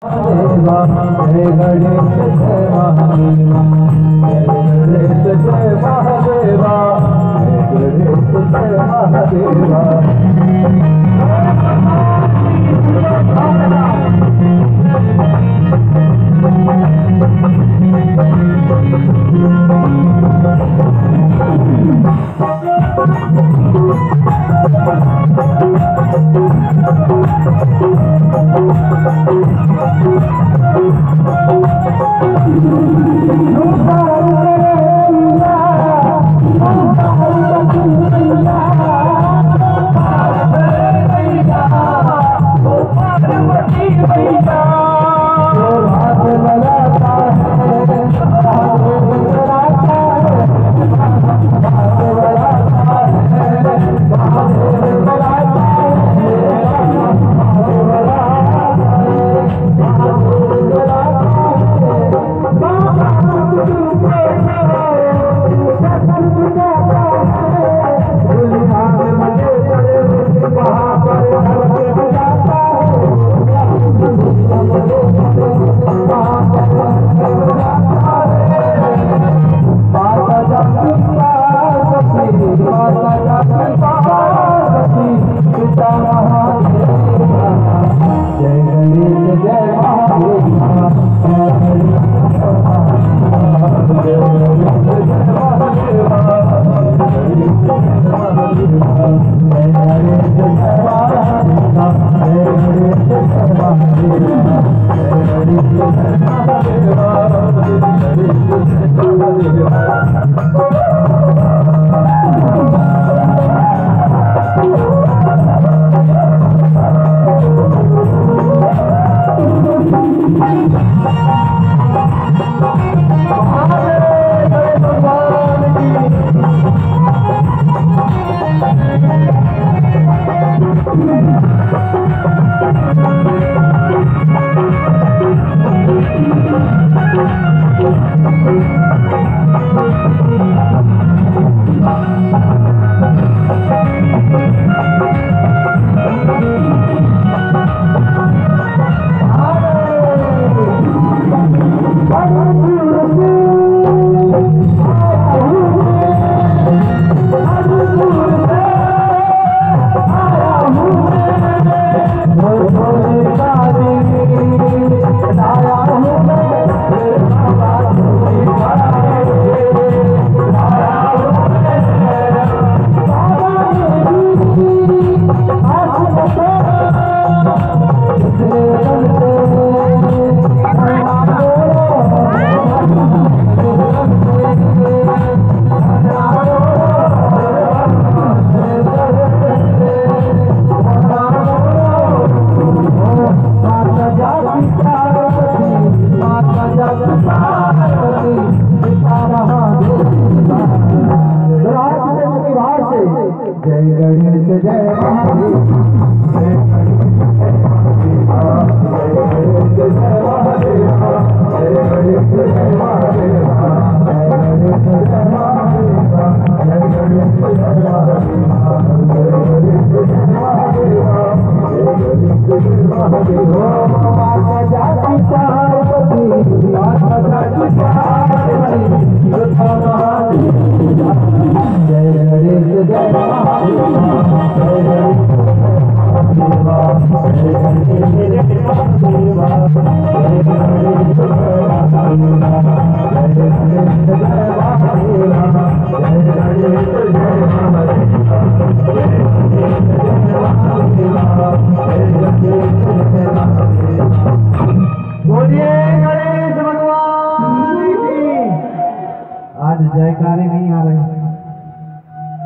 देवा जय गणेश जय महादेवा जय गणेश जय महादेवा जय गणेश जय महादेवा।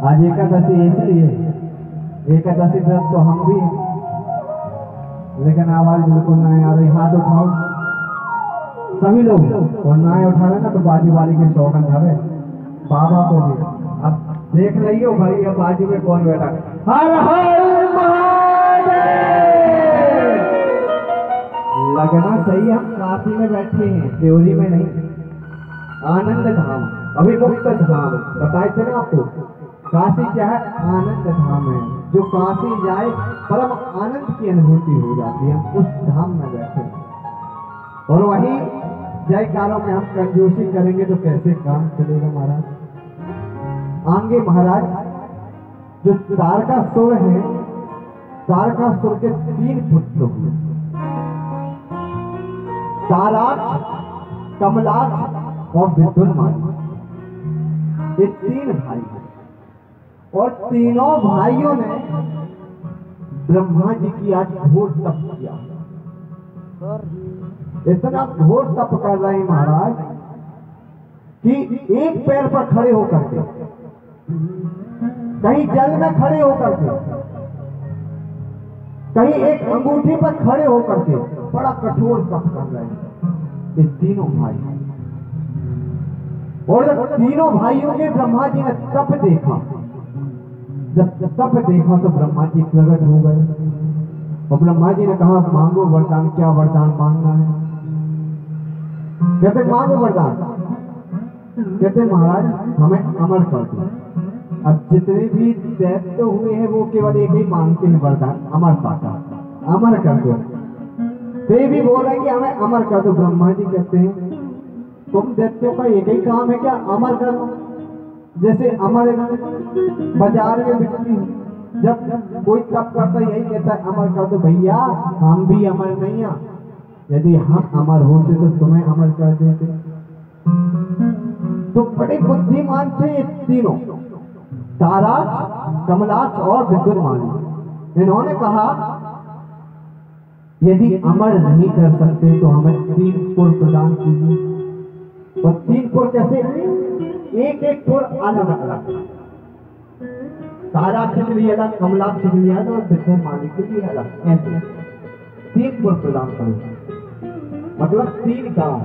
आज एकादशी इसलिए एकादशी व्रत तो हम भी हैं, लेकिन आवाज बिल्कुल नहीं आ रही। हाथ उठाओ सभी लोग, और ना उठावे ना तो बाजू वाली के शौकन हवे बाबा को भी। अब देख रही हो भाई अब बाजू में कौन बैठा। हर हर महादेव। लगना सही हम काशी में बैठे हैं, त्योरी में नहीं। आनंद धाम अभी मुक्त धाम बताए थे ना आपको। काशी क्या है? आनंद धाम है। जो काशी जाए परम आनंद की अनुभूति हो जाती है। उस धाम में बैठे और वही जयकारों में हम कंजूसी करेंगे तो कैसे काम चलेगा महाराज। आगे महाराज जो तारकासुर है, तारकासुर के 3 पुत्र हुए, ताराक्ष, कमलाक्ष और विद्युन्मानी। ये 3 भाई हैं और तीनों भाइयों ने ब्रह्मा जी की आज घोर तप किया। इतना घोर तप कर रहे हैं महाराज कि एक पैर पर खड़े होकर के, कहीं जल में खड़े होकर के, कहीं एक अंगूठी पर खड़े होकर के बड़ा कठोर तप कर रहे हैं ये तीनों भाई। और जब तीनों भाइयों के ब्रह्मा जी ने तप देखा, जब तप देखा तो ब्रह्मा जी प्रकट हो गए और ब्रह्मा जी ने कहा मांगो वरदान, क्या वरदान मांगना है? कहते मांगो वरदान। कहते महाराज हमें अमर कर दो। अब जितने भी दैत्य हुए हैं वो केवल एक ही मांगते हैं वरदान, अमरता का, अमर कर दो। वे भी बोल रहे हैं कि हमें अमर कर दो। ब्रह्मा जी कहते हैं तुम दैत्यों का एक ही काम है क्या, अमर कर दो? जैसे अमर बाजार में बिकती, जब कोई तप करता यही कहता है अमर कर दो। भैया हम भी अमर नहीं है, यदि हम अमर होते तो तुम्हें अमर कर देते। तो बड़े बुद्धिमान थे ये तीनों, ताराक्ष, कमलाक्ष और विद्युन्मानी। इन्होंने कहा यदि अमर नहीं कर सकते तो हमें 3 पुर प्रदान कीजिए। और 3 पुर कैसे? एक एक पुर अलग अलग, ताराक्ष के लिए अलग, कमलाक्ष के लिए अलग और विद्युन्मानी के लिए अलग। ऐसे 3 पुर प्रदान करो, मतलब 3 गांव,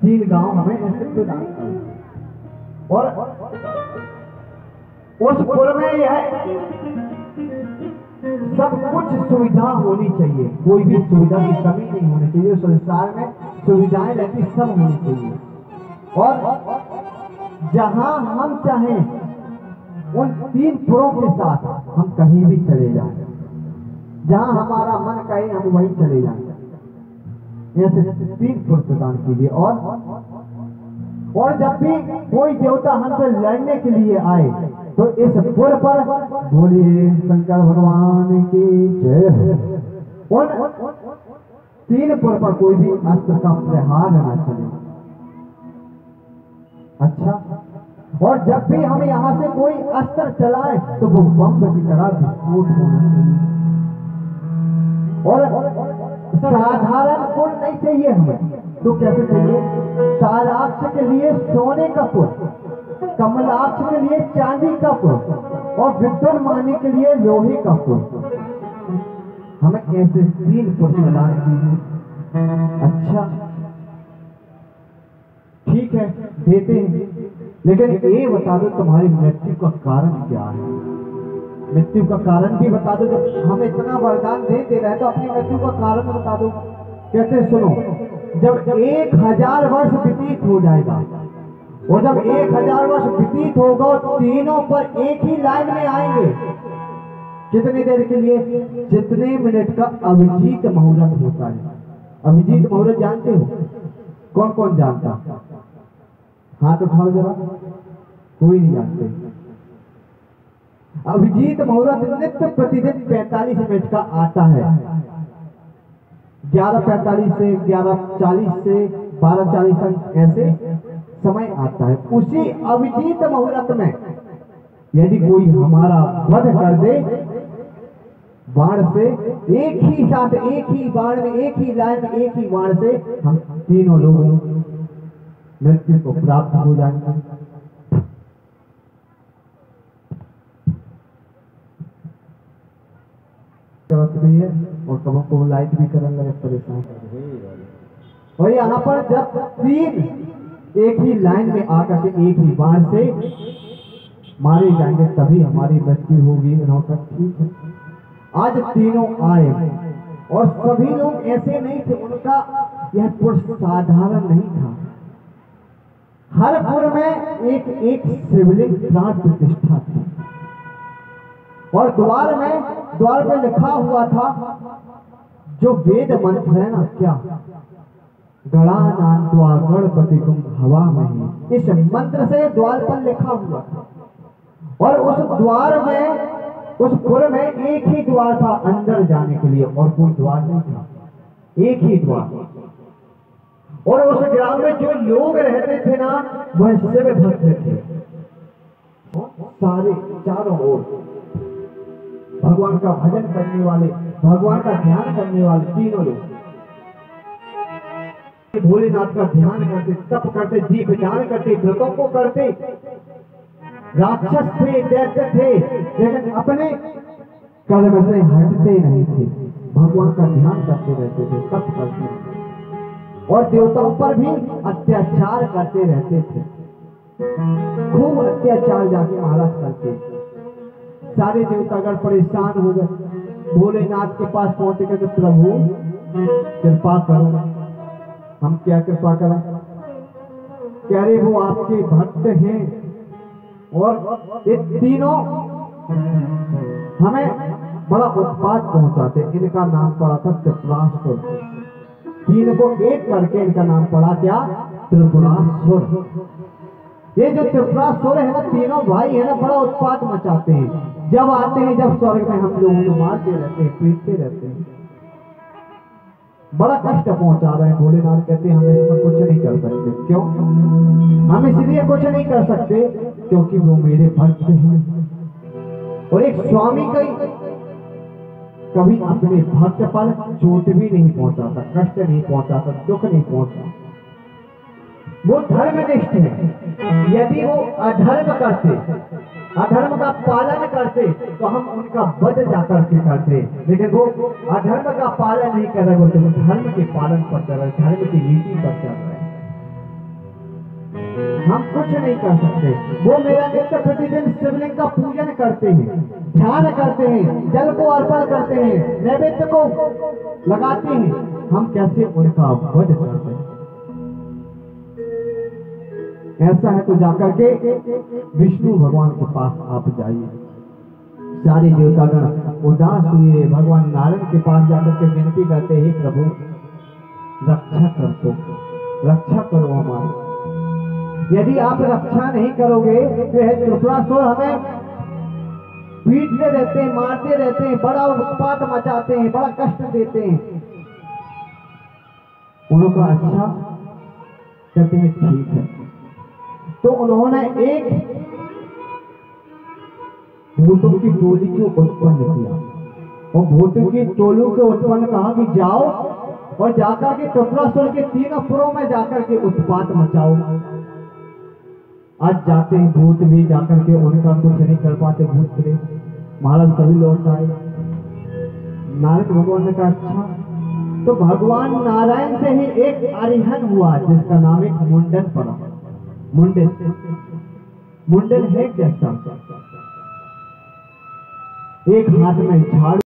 3 गांव हमें ऐसे प्रदान करो। और उस पुर में यह सब कुछ सुविधा होनी चाहिए, कोई भी सुविधा की कमी नहीं होनी चाहिए। संसार में सुविधाएं रहती सब होनी चाहिए। और जहां हम चाहें उन 3 पुरों के साथ हम कहीं भी चले जाएं, जहां हमारा मन कहे हम वहीं चले जाएं। ऐसे 3 पुर प्रदान कीजिए। और जब भी कोई देवता हमसे लड़ने के लिए आए तो इस पुर पर बोलिए शंकर भगवान की जय। उन 3 पुर पर कोई भी अस्त्र का प्रहार न चले। अच्छा, और जब भी हम यहाँ से कोई अस्त्र चलाए तो वो बम की तरह विस्फोट होना चाहिए। और साधारण पुर नहीं चाहिए हमें, तो कैसे चाहिए? ताराक्ष के लिए सोने का पुर, कमलाक्ष के लिए चांदी का पुर और विद्युन्मानी के लिए लोहे का पुर। हमें ऐसे 3 पुर प्रदान कीजिए। अच्छा ठीक है, देते हैं, लेकिन ये बता दो तुम्हारी मृत्यु का कारण क्या है? मृत्यु का कारण भी बता दो। जब हम इतना वरदान दे रहे हैं तो अपनी मृत्यु का कारण बता दो। कहते सुनो, जब 1000 वर्ष व्यतीत हो जाएगा और जब 1000 वर्ष व्यतीत होगा तीनों पर एक ही लाइन में आएंगे। कितनी देर के लिए? जितने मिनट का अभिजीत मुहूर्त होता है। अभिजीत मुहूर्त जानते हो? कौन कौन जानता? हाथ उठाओ जरा, कोई नहीं जानते। अभिजीत मुहूर्त नित्य प्रतिदिन 45 मिनट का आता है। 11:45 से 11:40 से 12:40 तक ऐसे समय आता है। उसी अभिजीत मुहूर्त में यदि कोई हमारा वध कर दे बाण से, एक ही साथ, एक ही बाण में, एक ही लाइन में, एक ही बाण से हम तीनों लोग मृत्यु को प्राप्त हो जाएंगे। भी है और कब को लाइट भी करने लगे परेशान। और यहाँ पर जब 3 एक ही लाइन में आकर के एक ही बाण से मारे जाएंगे तभी हमारी मृत्यु होगी। ठीक है, आज तीनों आए और सभी लोग ऐसे नहीं थे, उनका यह पुर साधारण नहीं था। हर पुर में एक एक शिवलिंग प्राण प्रतिष्ठा थी और द्वार पे लिखा हुआ था जो वेद मंत्र है ना, क्या गणानां त्वा गणपतिगुं हवामहे, इस मंत्र से द्वार पर लिखा हुआ था। और उस द्वार में, उस पुर में एक ही द्वार था अंदर जाने के लिए, और कोई द्वार नहीं था, एक ही द्वार। और उस ग्राम में जो लोग रहते थे ना, वह शिव भक्त थे, सारे चारों ओर भगवान का भजन करने वाले, भगवान का ध्यान करने वाले तीनों लोग भोलेनाथ का ध्यान करते, तप करते, दीप दान करते, व्रतों को करते। राक्षस थे, दैत्य थे, लेकिन अपने कर्म से हटते नहीं थे, भगवान का ध्यान करते रहते थे, तप करते थे, और देवताओं पर भी अत्याचार करते रहते थे, खूब अत्याचार जाके महाराज करते। सारे देवतागण परेशान हो गए, भोलेनाथ के पास पहुंचे कि प्रभु कृपा करो। हम क्या कृपा करें? कह रहे वो आपके भक्त हैं, और ये तीनों हमें बड़ा उत्पात पहुंचाते। इनका नाम पड़ा था त्रिपुरासुर, तीन को एक करके इनका नाम पड़ा क्या? त्रिपुरासुर। ये जो त्रिपुरासुर है ना, तीनों भाई है ना, बड़ा उत्पात मचाते हैं। जब आते हैं, जब स्वर्ग में हम लोगों को मारते रहते हैं, पीटते रहते हैं, बड़ा कष्ट पहुंचा रहे हैं। भोलेनाथ कहते हैं हम इसमें कुछ नहीं कर सकते। क्यों? हम इसलिए कुछ नहीं कर सकते क्योंकि वो मेरे भक्त हैं। और एक स्वामी कभी अपने भक्त पर चोट भी नहीं पहुंचाता, कष्ट नहीं पहुंचाता, दुख नहीं पहुंचाता। वो धर्मनिष्ठ है। यदि वो अधर्म करते, अधर्म का पालन करते, तो हम उनका वध जाकर के करते, लेकिन वो अधर्म का पालन नहीं कर रहे, वो धर्म के पालन पर चल रहे, धर्म की नीति पर चल रहे। हम कुछ नहीं कर सकते। वो मेरा नित्य प्रतिदिन शिवलिंग का पूजन करते हैं, ध्यान करते हैं, जल को अर्पण करते हैं, नैवेद्य को लगाते हैं, हम कैसे उनका वध करते हैं? ऐसा है तो जाकर के विष्णु भगवान के पास आप जाइए। सारे देवतागण उदास हुए, भगवान नारायण के पास जाकर के विनती करते हैं, प्रभु रक्षा कर दो, रक्षा करो हमारी। यदि आप रक्षा नहीं करोगे तो यह त्रिपुरासुर हमें पीटते रहते हैं, मारते रहते हैं, बड़ा उत्पात मचाते हैं, बड़ा कष्ट देते हैं। उनका अच्छा कहते हैं ठीक है। तो उन्होंने एक भूतों की टोली को उत्पन्न किया, और भूतों की टोली को उत्पन्न कहा कि जाओ और जाकर के त्रिपुरासुर के तीनों पुरों में जाकर के उत्पात मचाओ। आज जाते हैं भूत भी, जाकर के उनका कुछ नहीं कर पाते। भूत प्रेत महाराज सभी लौट आए। नारद भगवान ने कहा अच्छा। तो भगवान नारायण से ही एक अरिहन हुआ, जिसका नाम एक मुंडन पड़ा। मुंडन, मुंडन है कैसा? एक हाथ में झाड़ू